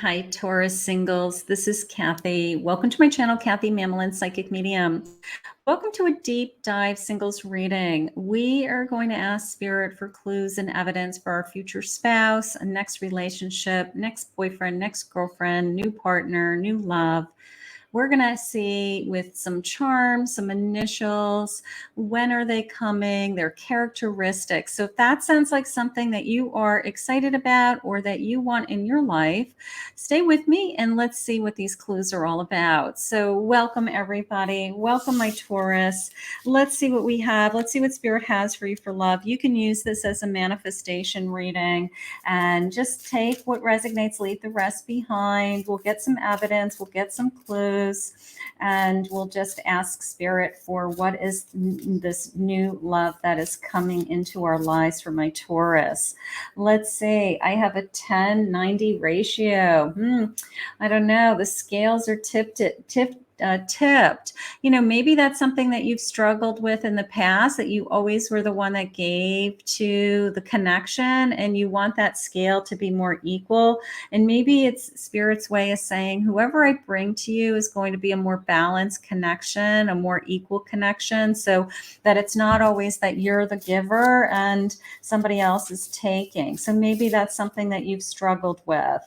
Hi, Taurus singles. This is Kathy. Welcome to my channel, Kathy Mamolen, Psychic Medium. Welcome to a deep dive singles reading. We are going to ask Spirit for clues and evidence for our future spouse, a next relationship, next boyfriend, next girlfriend, new partner, new love. We're going to see with some charms, some initials, when are they coming, their characteristics. So if that sounds like something that you are excited about or that you want in your life, stay with me and let's see what these clues are all about. So welcome everybody. Welcome my Taurus. Let's see what we have. Let's see what Spirit has for you for love. You can use this as a manifestation reading and just take what resonates, leave the rest behind. We'll get some evidence. We'll get some clues. And we'll just ask Spirit for what is this new love that is coming into our lives for my Taurus. Let's see. I have a 10-90 ratio. I don't know. The scales are tipped. Maybe that's something that you've struggled with in the past, that you always were the one that gave to the connection and you want that scale to be more equal. And maybe it's Spirit's way of saying, whoever I bring to you is going to be a more balanced connection, a more equal connection, so that it's not always that you're the giver and somebody else is taking. So maybe that's something that you've struggled with.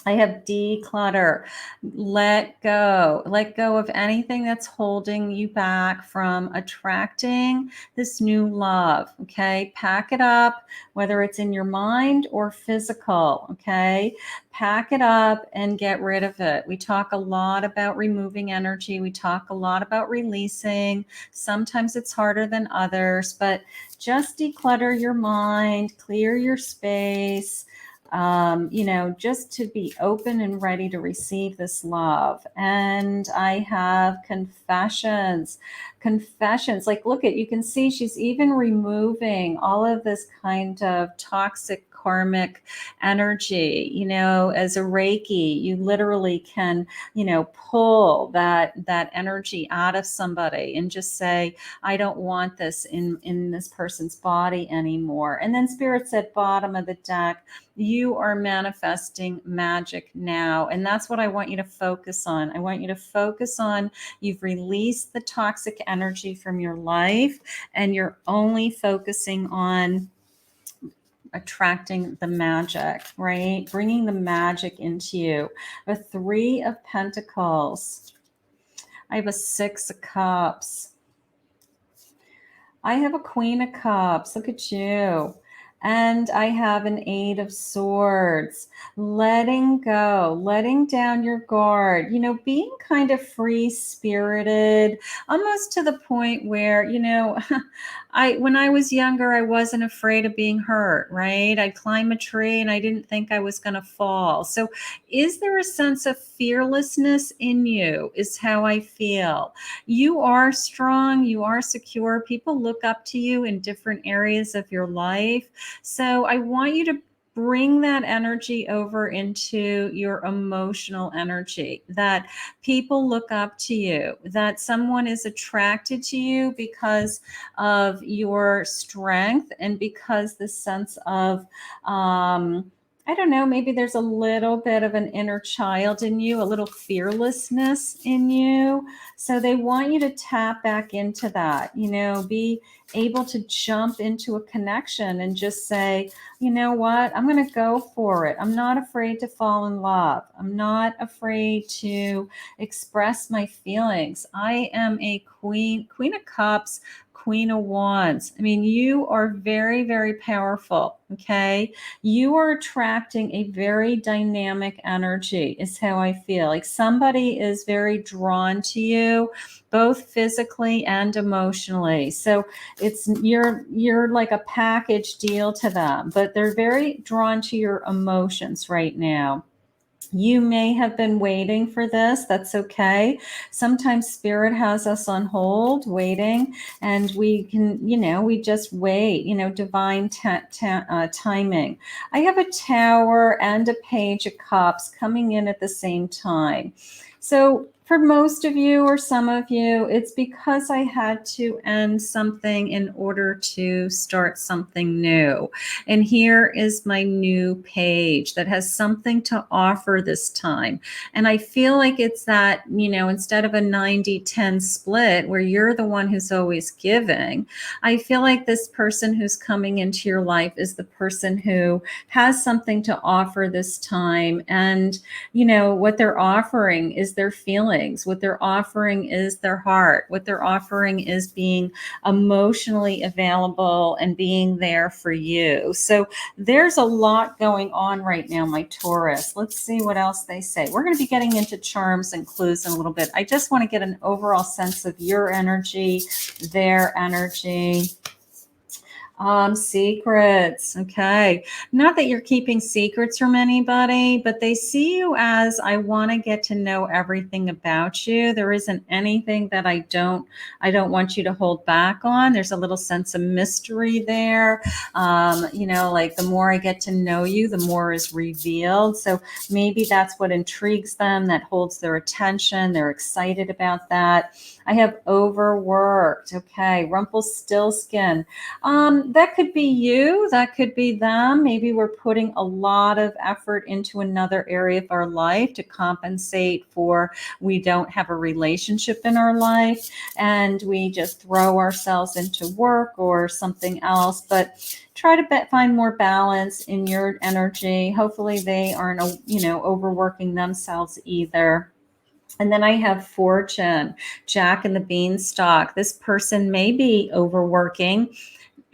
I have declutter. Let go of anything that's holding you back from attracting this new love. Okay. Pack it up, whether it's in your mind or physical. Okay. Pack it up and get rid of it. We talk a lot about removing energy. We talk a lot about releasing. Sometimes it's harder than others, but just declutter your mind, clear your space. Just to be open and ready to receive this love. And I have confessions. Like, look at, you can see she's even removing all of this kind of toxic karmic energy, as a Reiki. You literally can, pull that energy out of somebody and just say, I don't want this in this person's body anymore. And then Spirit said, bottom of the deck, you are manifesting magic now. And that's what I want you to focus on. I want you to focus on, you've released the toxic energy from your life and you're only focusing on attracting the magic, right? Bringing the magic into you. A 3 of Pentacles. I have a 6 of Cups. I have a Queen of Cups. Look at you. And I have an 8 of Swords. Letting go, letting down your guard, being kind of free-spirited, almost to the point where, when I was younger, I wasn't afraid of being hurt, right? I'd climb a tree and I didn't think I was going to fall. So is there a sense of fearlessness in you, is how I feel. You are strong, you are secure. People look up to you in different areas of your life. So I want you to bring that energy over into your emotional energy, that people look up to you, that someone is attracted to you because of your strength and because the sense of, I don't know, maybe there's a little bit of an inner child in you, a little fearlessness in you. So they want you to tap back into that, be able to jump into a connection and just say, you know what, I'm going to go for it. I'm not afraid to fall in love. I'm not afraid to express my feelings. I am a Queen of Cups, Queen of Wands. I mean, you are very, very powerful. Okay. You are attracting a very dynamic energy, is how I feel. Like somebody is very drawn to you, both physically and emotionally. So it's you're like a package deal to them, but they're very drawn to your emotions right now. You may have been waiting for this. That's okay. Sometimes Spirit has us on hold waiting, and we can, we just wait, divine timing. I have a Tower and a Page of Cups coming in at the same time. So for most of you or some of you, it's because I had to end something in order to start something new. And here is my new page that has something to offer this time. And I feel like it's that, instead of a 90-10 split where you're the one who's always giving, I feel like this person who's coming into your life is the person who has something to offer this time. And what they're offering is their feelings. What they're offering is their heart. What they're offering is being emotionally available and being there for you. So there's a lot going on right now, my Taurus. Let's see what else they say. We're going to be getting into charms and clues in a little bit. I just want to get an overall sense of your energy, their energy. Secrets. Okay. Not that you're keeping secrets from anybody, but they see you as, I want to get to know everything about you. There isn't anything that I don't want you to hold back on. There's a little sense of mystery there. Like the more I get to know you, the more is revealed. So maybe that's what intrigues them, that holds their attention. They're excited about that. I have overworked. Okay. Rumpelstiltskin. That could be you. That could be them. Maybe we're putting a lot of effort into another area of our life to compensate for we don't have a relationship in our life, and we just throw ourselves into work or something else. But try to find more balance in your energy. Hopefully they aren't, overworking themselves either. And then I have Fortune, Jack and the Beanstalk. This person may be overworking.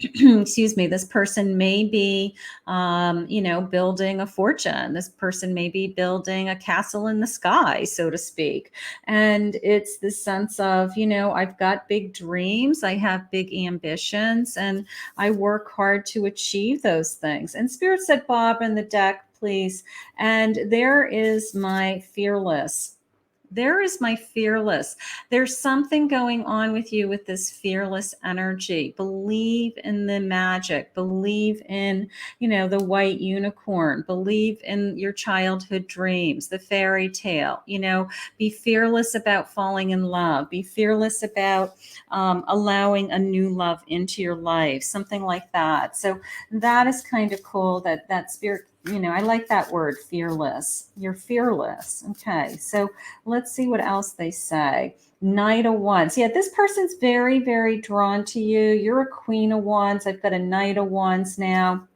Excuse me, this person may be, building a fortune. This person may be building a castle in the sky, so to speak. And it's the sense of, I've got big dreams, I have big ambitions, and I work hard to achieve those things. And Spirit said, Bob in the deck, please. And there is my fearless. There is my fearless. There's something going on with you with this fearless energy. Believe in the magic. Believe in, the white unicorn. Believe in your childhood dreams, the fairy tale. Be fearless about falling in love. Be fearless about allowing a new love into your life, something like that. So that is kind of cool that spirit. I like that word, fearless. You're fearless. Okay, so let's see what else they say. Knight of Wands. Yeah, this person's very, very drawn to you. You're a Queen of Wands. I've got a Knight of Wands now.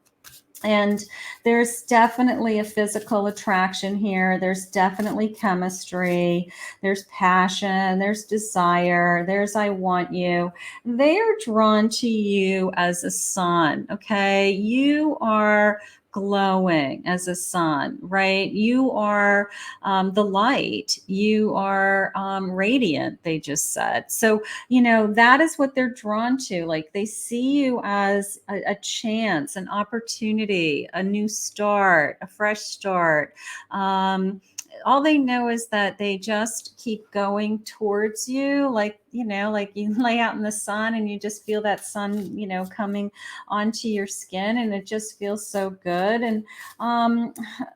And there's definitely a physical attraction here. There's definitely chemistry. There's passion. There's desire. There's I want you. They are drawn to you as a sun. Okay. You are glowing as a sun, right? You are the light. You are radiant, they just said. So, that is what they're drawn to. Like they see you as a chance, an opportunity, a new start, a fresh start. All they know is that they just keep going towards you, like like you lay out in the sun and you just feel that sun coming onto your skin, and it just feels so good. And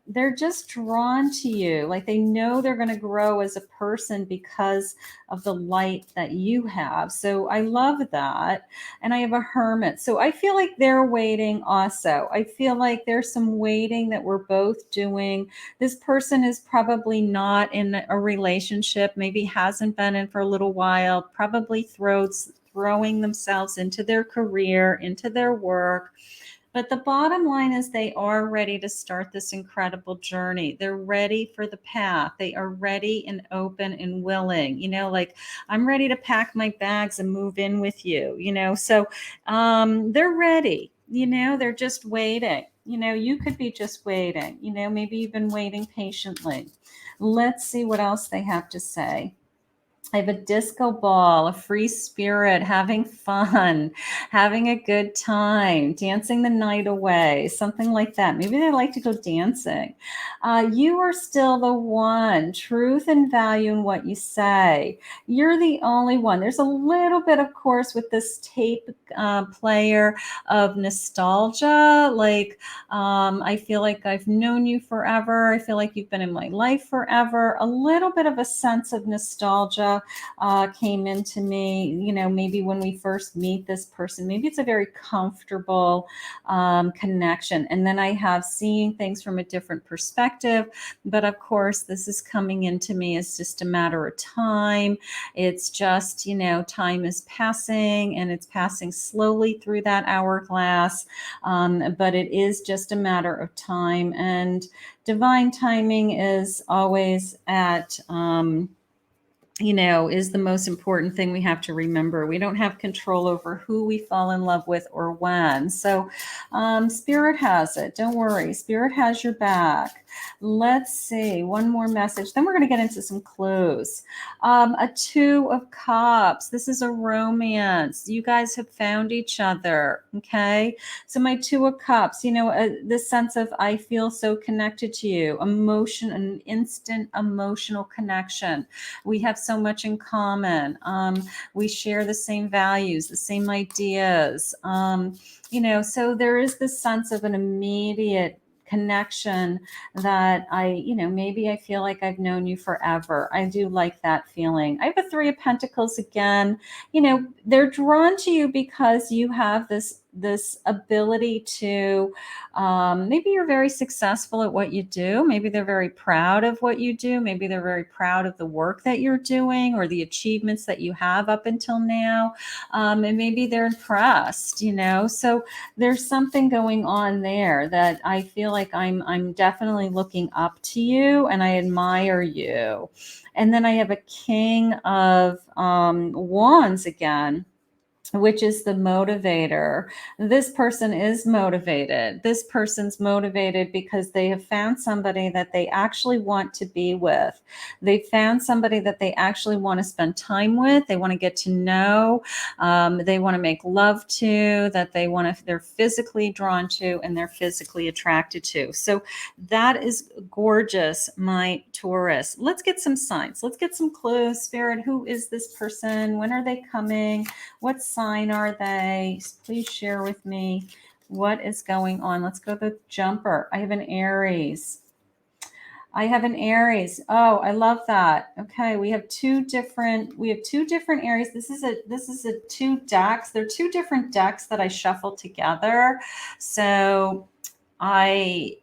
they're just drawn to you, like they know they're going to grow as a person because of the light that you have. So I love that. And I have a Hermit, so I feel like they're waiting also. I feel like there's some waiting that we're both doing. This person is probably not in a relationship, maybe hasn't been in for a little while, probably throwing themselves into their career, into their work. But the bottom line is they are ready to start this incredible journey. They're ready for the path. They are ready and open and willing, like I'm ready to pack my bags and move in with you, so they're ready, they're just waiting. You could be just waiting, maybe you've been waiting patiently. Let's see what else they have to say. I have a disco ball, a free spirit, having fun, having a good time, dancing the night away, something like that. Maybe they like to go dancing. You are still the one, truth and value in what you say. You're the only one. There's a little bit, of course, with this tape player of nostalgia. Like, I feel like I've known you forever. I feel like you've been in my life forever. A little bit of a sense of nostalgia came into me, maybe when we first meet this person, maybe it's a very comfortable connection. And then I have seeing things from a different perspective. But of course, this is coming into me as just a matter of time. It's just, time is passing and it's passing slowly through that hourglass. But it is just a matter of time. And divine timing is always is the most important thing we have to remember. We don't have control over who we fall in love with or when. So Spirit has it. Don't worry. Spirit has your back. Let's see. One more message. Then we're going to get into some clues. A Two of Cups. This is a romance. You guys have found each other. Okay. So my Two of Cups, this sense of I feel so connected to you. Emotion, an instant emotional connection. We have so much in common. We share the same values, the same ideas. So there is this sense of an immediate connection that maybe I feel like I've known you forever. I do like that feeling. I have a Three of Pentacles again. They're drawn to you because you have this ability to maybe you're very successful at what you do. Maybe they're very proud of what you do. Maybe they're very proud of the work that you're doing or the achievements that you have up until now. And maybe they're impressed, so there's something going on there that I feel like I'm definitely looking up to you and I admire you. And then I have a King of Wands again, which is the motivator. This person is motivated. This person's motivated because they have found somebody that they actually want to be with. They found somebody that they actually want to spend time with. They want to get to know. They want to make love to, that they're physically drawn to and they're physically attracted to. So that is gorgeous, my Taurus. Let's get some signs. Let's get some clues. Spirit, who is this person? When are they coming? What sign are they? Please share with me what is going on. Let's go to the jumper. I have an Aries. Oh, I love that. Okay, we have two different Aries. This is a two decks. They're two different decks that I shuffled together. So I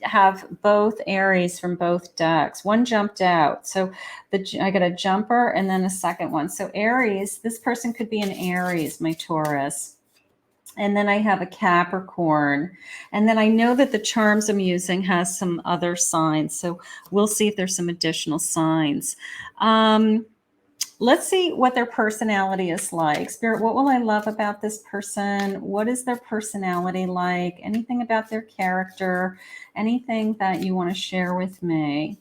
have both Aries from both decks. One jumped out. So I got a jumper and then a second one. So Aries, this person could be an Aries, my Taurus. And then I have a Capricorn. And then I know that the charms I'm using has some other signs. So we'll see if there's some additional signs. Let's see what their personality is like. Spirit, what will I love about this person? What is their personality like? Anything about their character? Anything that you want to share with me?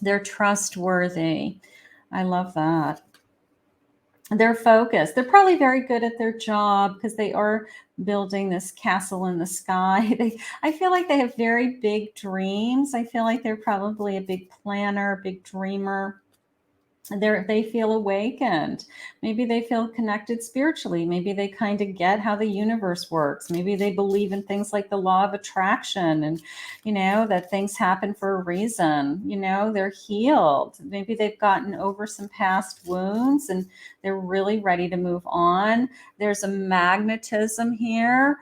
They're trustworthy. I love that. They're focused. They're probably very good at their job because they are building this castle in the sky. I feel like they have very big dreams. I feel like they're probably a big planner, a big dreamer. They feel awakened. Maybe they feel connected spiritually. Maybe they kind of get how the universe works. Maybe they believe in things like the law of attraction and, that things happen for a reason. They're healed. Maybe they've gotten over some past wounds and they're really ready to move on. There's a magnetism here.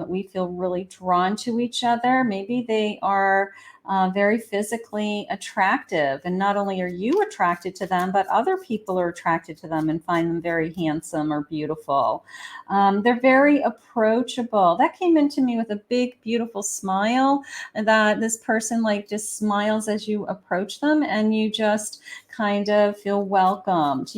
We feel really drawn to each other. Maybe they are very physically attractive. And not only are you attracted to them, but other people are attracted to them and find them very handsome or beautiful. They're very approachable. That came into me with a big, beautiful smile that this person just smiles as you approach them and you just kind of feel welcomed,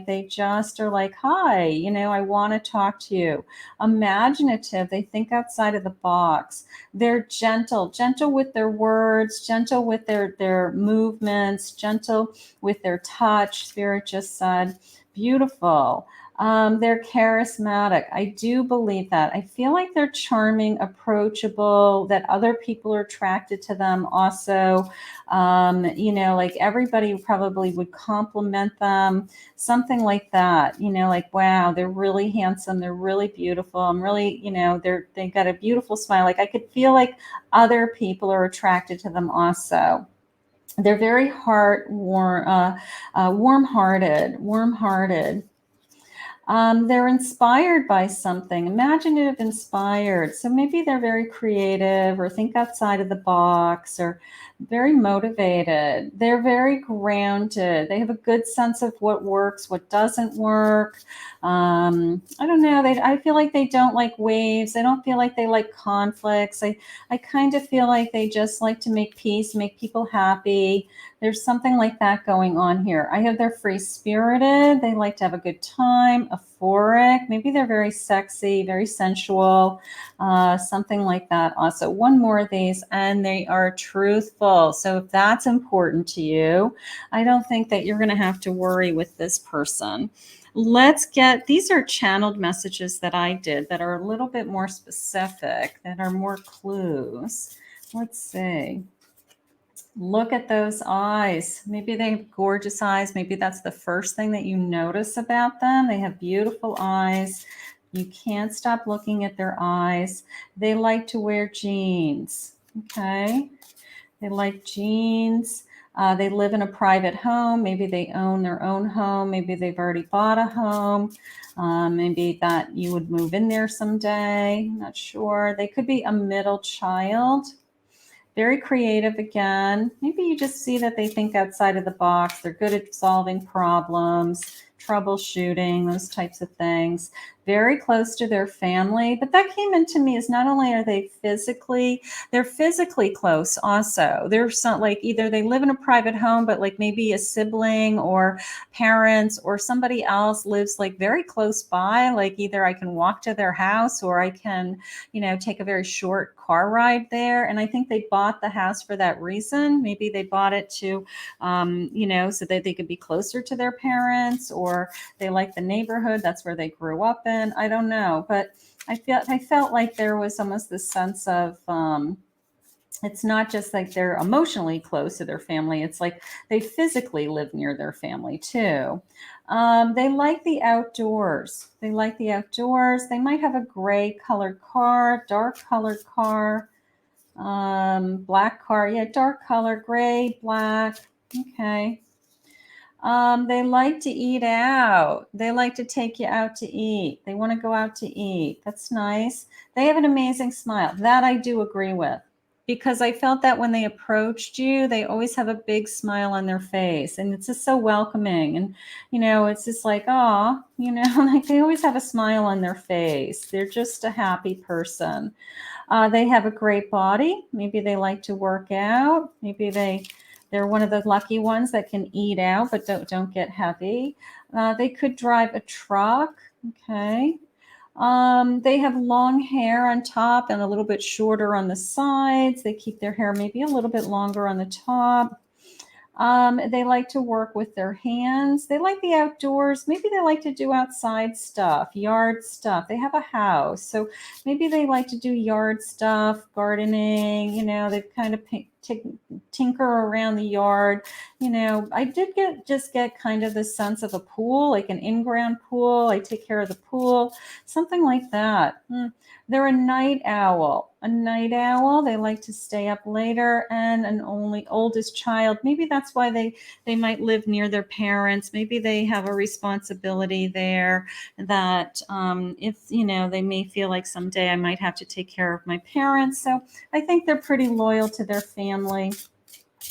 they just are like, hi, I want to talk to you. Imaginative. creative. They think outside of the box. They're gentle with their words, gentle with their movements, gentle with their touch. Spirit just said, beautiful. They're charismatic. I do believe that. I feel like they're charming, approachable, that other people are attracted to them also. Like everybody probably would compliment them, something like that. Like, wow, they're really handsome. They're really beautiful. I'm really, they got a beautiful smile. Like I could feel like other people are attracted to them also. They're very warm-hearted. They're inspired by something, imaginative, inspired. So maybe they're very creative or think outside of the box or very motivated. They're very grounded. They have a good sense of what works, what doesn't work. I don't know. I feel like they don't like waves. I don't feel like they like conflicts. I kind of feel like they just like to make peace, make people happy. There's something like that going on here. I have they're free-spirited. They like to have a good time, euphoric. Maybe they're very sexy, very sensual, something like that. Also, one more of these, and they are truthful. So if that's important to you, I don't think that you're going to have to worry with this person. These are channeled messages that I did that are a little bit more specific, that are more clues. Let's see. Look at those eyes. Maybe they have gorgeous eyes. Maybe that's the first thing that you notice about them. They have beautiful eyes. You can't stop looking at their eyes. They like to wear jeans. Okay. They like jeans. They live in a private home. Maybe they own their own home. Maybe they've already bought a home. Maybe that you would move in there someday. I'm not sure. They could be a middle child. Very creative again. Maybe you just see that they think outside of the box. They're good at solving problems, troubleshooting, those types of things. Very close to their family. But that came into me as not only are they're physically close also. They're like either they live in a private home, but like maybe a sibling or parents or somebody else lives like very close by. Like either I can walk to their house or I can, take a very short car ride there. And I think they bought the house for that reason. Maybe they bought it to, so that they could be closer to their parents, or they like the neighborhood. That's where they grew up in. I don't know, but I felt like there was almost this sense of, it's not just like they're emotionally close to their family. It's like they physically live near their family too. They like the outdoors. They might have a gray colored car, dark colored car, black car. Yeah, dark color, gray, black. Okay. They like to eat out. They like to take you out to eat. They want to go out to eat. That's nice. They have an amazing smile. That I do agree with, because I felt that when they approached you, they always have a big smile on their face, and it's just so welcoming. And, it's just like, oh, like they always have a smile on their face. They're just a happy person. They have a great body. Maybe they like to work out. Maybe they're one of the lucky ones that can eat out, but don't get heavy. They could drive a truck. Okay. They have long hair on top and a little bit shorter on the sides. They keep their hair maybe a little bit longer on the top. They like to work with their hands. They like the outdoors. Maybe they like to do outside stuff, yard stuff. They have a house, so maybe they like to do yard stuff, gardening. They kind of tinker around the yard. I did get kind of the sense of a pool, like an in-ground pool. I take care of the pool, something like that. They're a night owl. They like to stay up later, and an only oldest child. Maybe that's why they might live near their parents. Maybe they have a responsibility there that if, they may feel like someday I might have to take care of my parents. So I think they're pretty loyal to their family.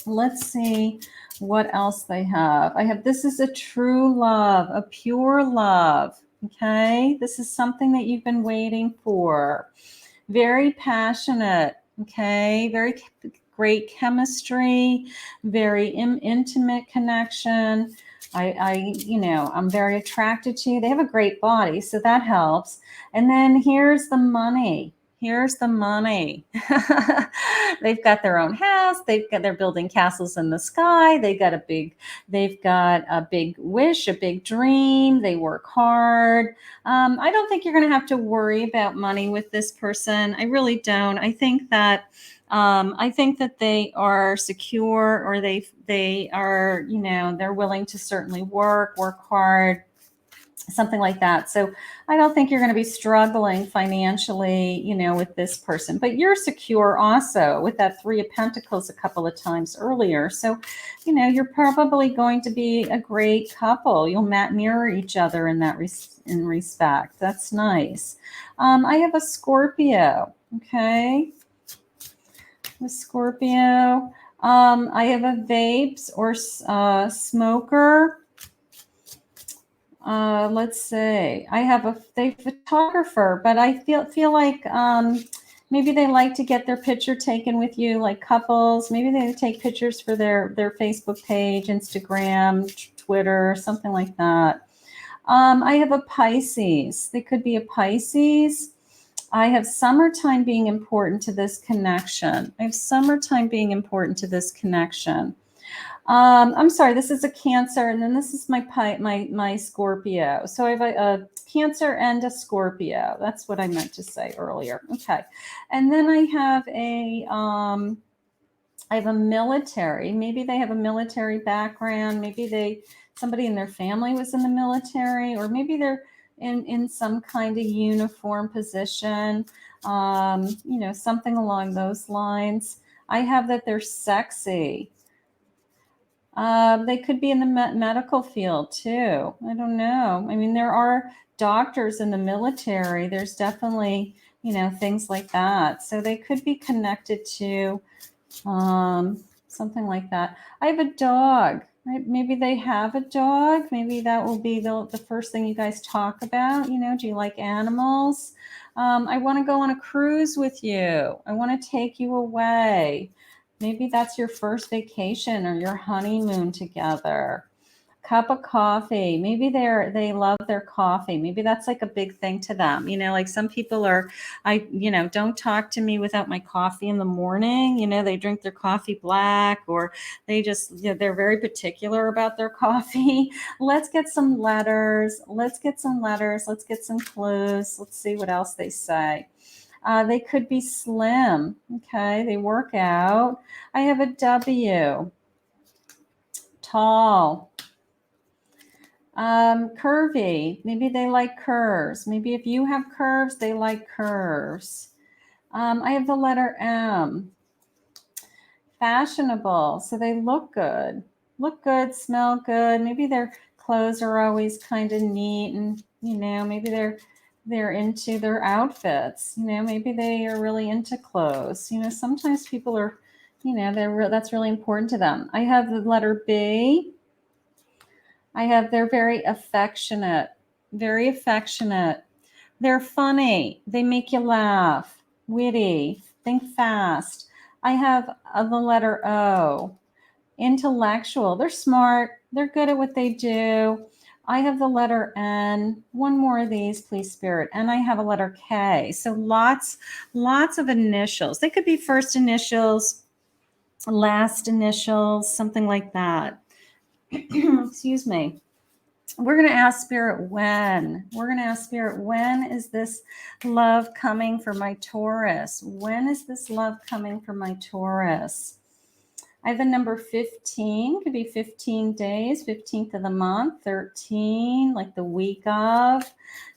Let's see what else they have. This is a true love, a pure love. Okay. This is something that you've been waiting for. Very passionate. Okay. Very great chemistry, very intimate connection. I'm very attracted to you. They have a great body, so that helps. And then here's the money. Here's the money. They've got their own house. They're building castles in the sky. They've got a big wish, a big dream. They work hard. I don't think you're going to have to worry about money with this person. I really don't. I think that they are secure, or they are, they're willing to certainly work hard, something like that. So I don't think you're going to be struggling financially, with this person, but you're secure also with that Three of Pentacles a couple of times earlier. So, you're probably going to be a great couple. You'll mirror each other in that in respect. That's nice. I have a Scorpio. Okay. A Scorpio. I have a vapes or smoker. Let's see. I have a photographer, but I feel like maybe they like to get their picture taken with you, like couples. Maybe they take pictures for their Facebook page, Instagram, Twitter, something like that. I have a Pisces. They could be a Pisces. I have summertime being important to this connection. I'm sorry, this is a Cancer, and then this is my Scorpio. So I have a Cancer and a Scorpio. That's what I meant to say earlier. Okay. And then I have a military. Maybe they have a military background. Maybe somebody in their family was in the military, or maybe they're in some kind of uniform position, something along those lines. I have that they're sexy. They could be in the medical field too. I don't know. I mean, there are doctors in the military. There's definitely, things like that. So they could be connected to something like that. I have a dog. Right? Maybe they have a dog. Maybe that will be the first thing you guys talk about. Do you like animals? I want to go on a cruise with you. I want to take you away. Maybe that's your first vacation or your honeymoon together. Cup of coffee. Maybe they love their coffee. Maybe that's like a big thing to them. Like some people don't talk to me without my coffee in the morning. They drink their coffee black, or they just, they're very particular about their coffee. Let's get some letters. Let's get some clues. Let's see what else they say. They could be slim. Okay, they work out. I have a W. Tall. Curvy. Maybe they like curves. Maybe if you have curves, they like curves. I have the letter M. Fashionable. So they look good. Smell good. Maybe their clothes are always kind of neat, and maybe they're into their outfits. Maybe they are really into clothes. Sometimes people are, that's really important to them. I have the letter B. They're very affectionate. They're funny. They make you laugh. Witty. Think fast. I have the letter O. Intellectual. They're smart. They're good at what they do. I have the letter N. One more of these, please, Spirit. And I have a letter K. So lots of initials. They could be first initials, last initials, something like that. Excuse me. We're going to ask Spirit when. When is this love coming for my Taurus? When is this love coming for my Taurus? I have the number 15, could be 15 days, 15th of the month, 13, like the week of,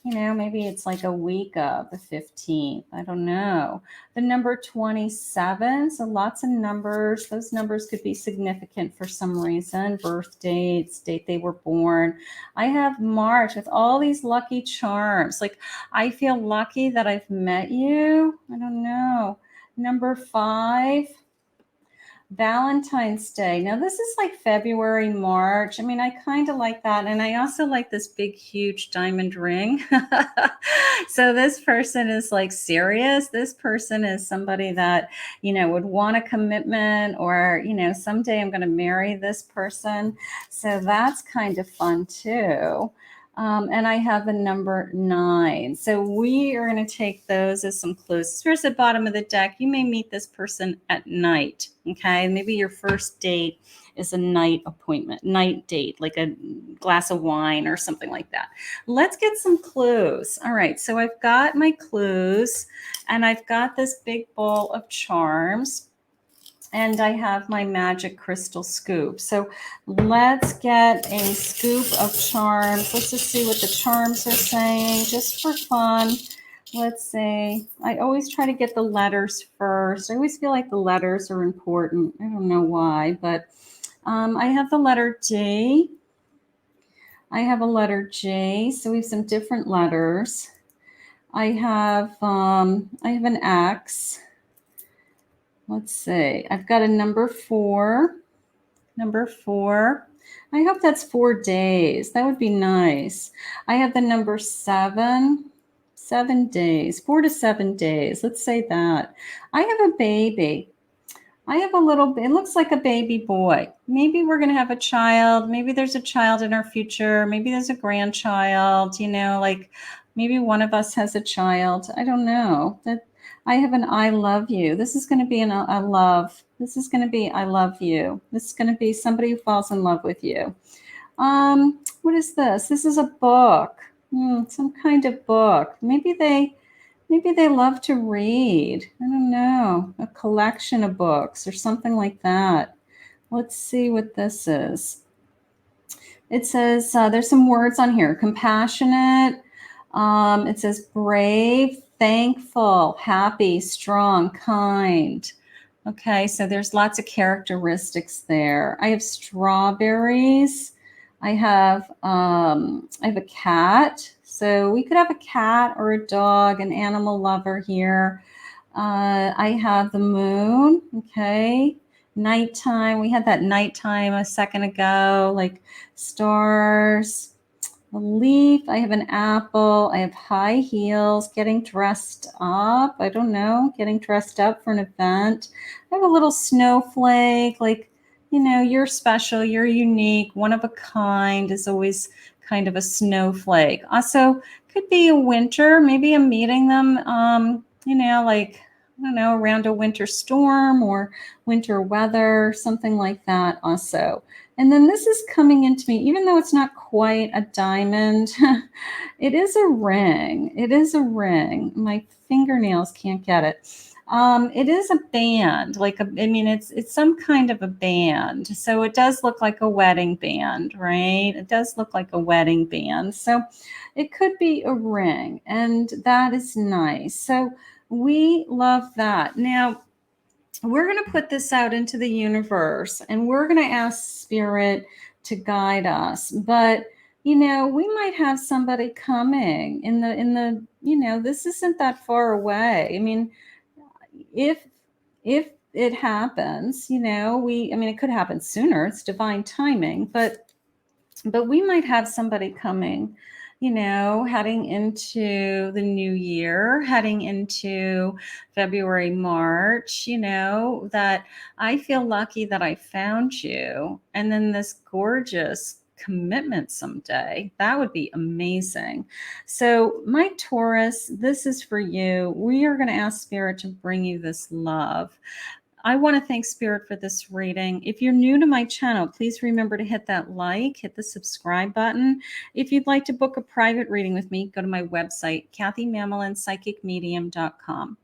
maybe it's like a week of the 15th. I don't know. The number 27, so lots of numbers. Those numbers could be significant for some reason. Birth dates, date they were born. I have March with all these lucky charms. Like, I feel lucky that I've met you. I don't know. Number 5. Valentine's Day. Now, this is like February, March. I mean, I kind of like that. And I also like this big, huge diamond ring. So this person is like serious. This person is somebody that, would want a commitment, or, someday I'm going to marry this person. So that's kind of fun too. And I have a number 9. So we are going to take those as some clues. Here's the bottom of the deck. You may meet this person at night. Okay. Maybe your first date is a night appointment, night date, like a glass of wine or something like that. Let's get some clues. All right. So I've got my clues, and I've got this big bowl of charms. And I have my magic crystal scoop. So let's get a scoop of charms. Let's just see what the charms are saying, just for fun. Let's see. I always try to get the letters first. I always feel like the letters are important. I don't know why, but I have the letter D. I have a letter J. So we have some different letters. I have an X. Let's see. I've got a number 4. Number 4. I hope that's 4 days. That would be nice. I have the number 7. 7 days. 4 to 7 days. Let's say that. I have a baby. I have a little, it looks like a baby boy. Maybe we're going to have a child. Maybe there's a child in our future. Maybe there's a grandchild, like maybe one of us has a child. I don't know. I have an I love you. This is going to be I love. This is going to be I love you. This is going to be somebody who falls in love with you. What is this? This is a book. Some kind of book. Maybe they love to read. I don't know. A collection of books or something like that. Let's see what this is. It says there's some words on here. Compassionate. It says brave, thankful, happy, strong, kind. Okay, so there's lots of characteristics there. I have strawberries. I have a cat. So we could have a cat or a dog, an animal lover here. I have the moon. Okay. Nighttime. We had that nighttime a second ago, like stars. A leaf. I have an apple. I have high heels, getting dressed up. I don't know, getting dressed up for an event. I have a little snowflake, like, you're special, you're unique, one of a kind is always kind of a snowflake. Also, could be a winter. Maybe I'm meeting them, like, I don't know, around a winter storm or winter weather, something like that also. And then this is coming into me, even though it's not quite a diamond, it is a ring. It is a ring. My fingernails can't get it. It is a band, it's some kind of a band. So it does look like a wedding band, right? It does look like a wedding band. So it could be a ring, and that is nice. So we love that. Now, we're going to put this out into the universe, and we're going to ask Spirit to guide us. But, we might have somebody coming in the, this isn't that far away. I mean, if it happens, it could happen sooner. It's divine timing, but we might have somebody coming, heading into the new year, heading into February, March, that I feel lucky that I found you. And then this gorgeous commitment someday. That would be amazing. So my Taurus, this is for you. We are going to ask Spirit to bring you this love. I want to thank Spirit for this reading. If you're new to my channel, please remember to hit that like, hit the subscribe button. If you'd like to book a private reading with me, go to my website, KathyMamolenPsychicMedium.com.